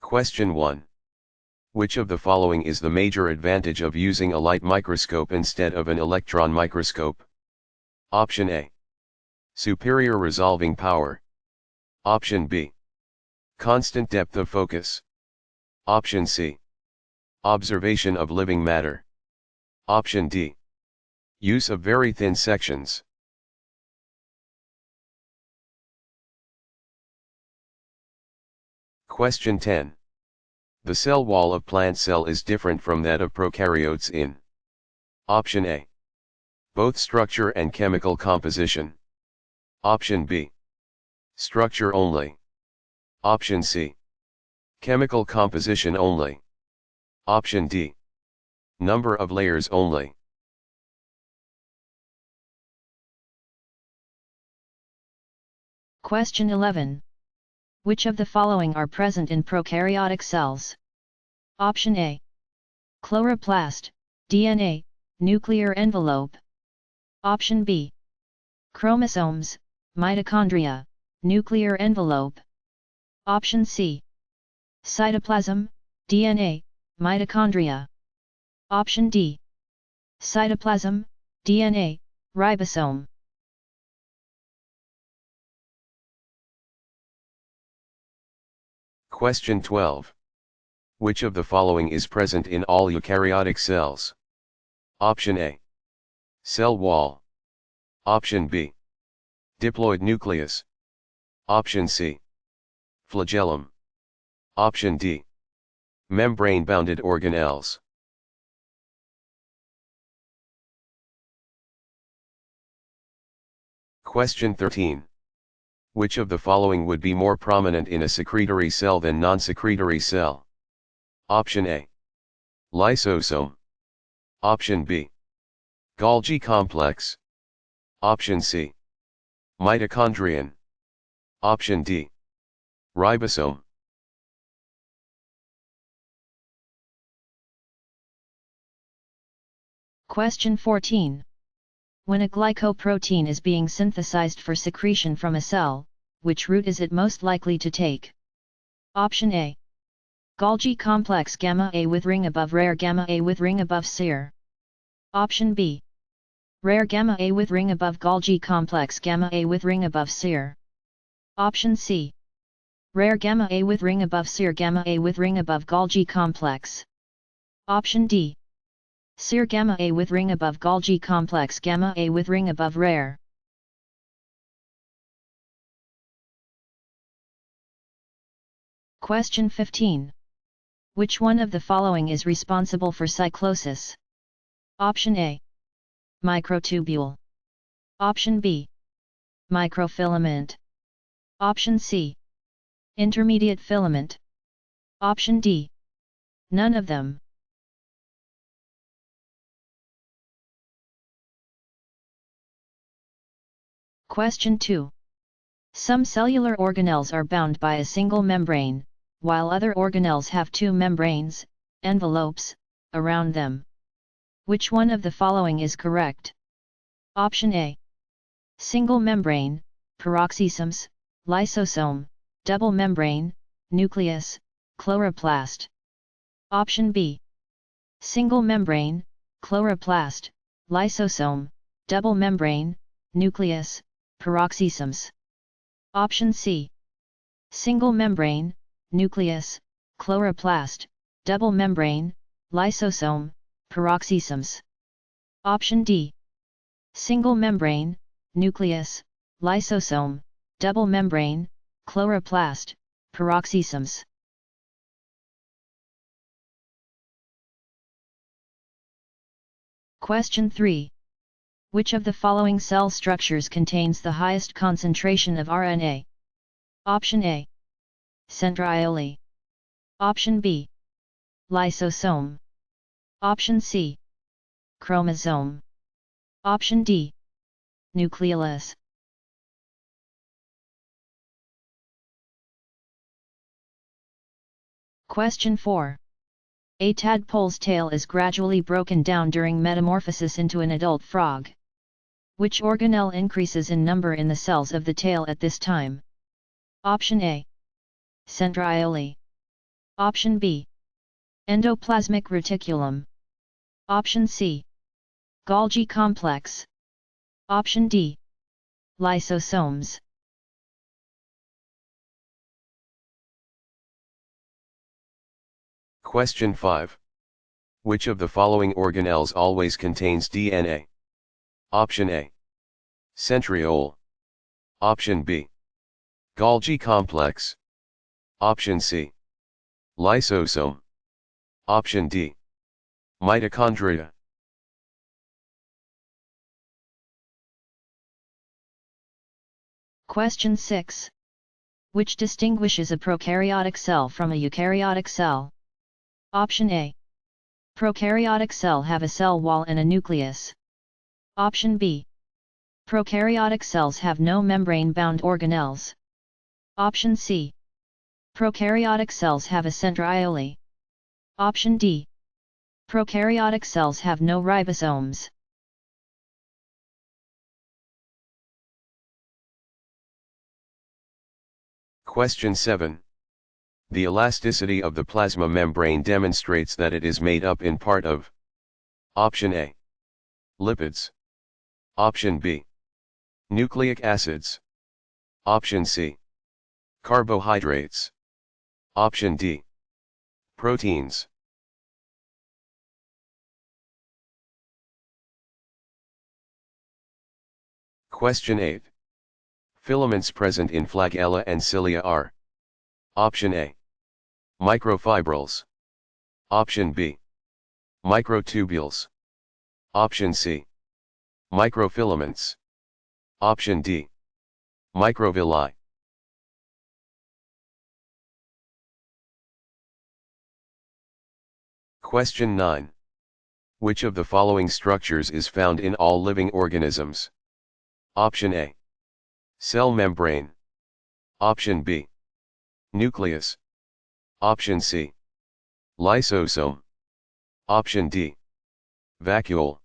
Question 1. Which of the following is the major advantage of using a light microscope instead of an electron microscope? Option A. Superior resolving power. Option B. Constant depth of focus. Option C. Observation of living matter. Option D. Use of very thin sections. Question 10. The cell wall of plant cell is different from that of prokaryotes in. Option A. Both structure and chemical composition. Option B. Structure only. Option C. Chemical composition only. Option D. Number of layers only. Question 11. Which of the following are present in prokaryotic cells? Option A. Chloroplast, DNA, nuclear envelope. Option B. Chromosomes, mitochondria, nuclear envelope. Option C. Cytoplasm, DNA, mitochondria. Option D. Cytoplasm, DNA, ribosome. Question 12. Which of the following is present in all eukaryotic cells? Option A. Cell wall. Option B. Diploid nucleus. Option C. Flagellum. Option D. Membrane-bounded organelles. Question 13. Which of the following would be more prominent in a secretory cell than non-secretory cell? Option A. Lysosome. Option B. Golgi complex. Option C. Mitochondrion. Option D. Ribosome. Question 14. When a glycoprotein is being synthesized for secretion from a cell, which route is it most likely to take? Option A. Golgi complex gamma A with ring above rare gamma A with ring above sear. Option B. Rare gamma A with ring above Golgi complex gamma A with ring above sear. Option C. Rare gamma A with ring above sear gamma A with ring above Golgi complex. Option D. Sear gamma A with ring above Golgi complex gamma A with ring above rare. Question 15. Which one of the following is responsible for cyclosis? Option A. Microtubule. Option B. Microfilament. Option C. Intermediate filament. Option D. None of them. Question 2. Some cellular organelles are bound by a single membrane, while other organelles have two membranes, envelopes, around them. Which one of the following is correct? Option A. Single membrane, peroxisomes, lysosome, double membrane, nucleus, chloroplast. Option B. Single membrane, chloroplast, lysosome, double membrane, nucleus, peroxisomes. Option C. Single membrane, nucleus, chloroplast, double membrane, lysosome, peroxisomes. Option D. Single membrane, nucleus, lysosome, double membrane, chloroplast, peroxisomes. Question 3. Which of the following cell structures contains the highest concentration of RNA? Option A. Centriole. Option B. Lysosome. Option C. Chromosome. Option D. Nucleus. Question 4. A tadpole's tail is gradually broken down during metamorphosis into an adult frog. Which organelle increases in number in the cells of the tail at this time? Option A. Centriole. Option B. Endoplasmic reticulum. Option C. Golgi complex. Option D. Lysosomes. Question 5. Which of the following organelles always contains DNA? Option A. Centriole. Option B. Golgi complex. Option C. Lysosome. Option D. Mitochondria. Question 6. Which distinguishes a prokaryotic cell from a eukaryotic cell? Option A. Prokaryotic cell have a cell wall and a nucleus. Option B. Prokaryotic cells have no membrane-bound organelles. Option C. Prokaryotic cells have a centriole. Option D. Prokaryotic cells have no ribosomes. Question 7. The elasticity of the plasma membrane demonstrates that it is made up in part of. Option A. Lipids. Option B. Nucleic acids. Option C. Carbohydrates. Option D. Proteins. Question 8. Filaments present in flagella and cilia are. Option A. Microfibrils. Option B. Microtubules. Option C. Microfilaments. Option D. Microvilli. Question 9. Which of the following structures is found in all living organisms? Option A. Cell membrane. Option B. Nucleus. Option C. Lysosome. Option D. Vacuole.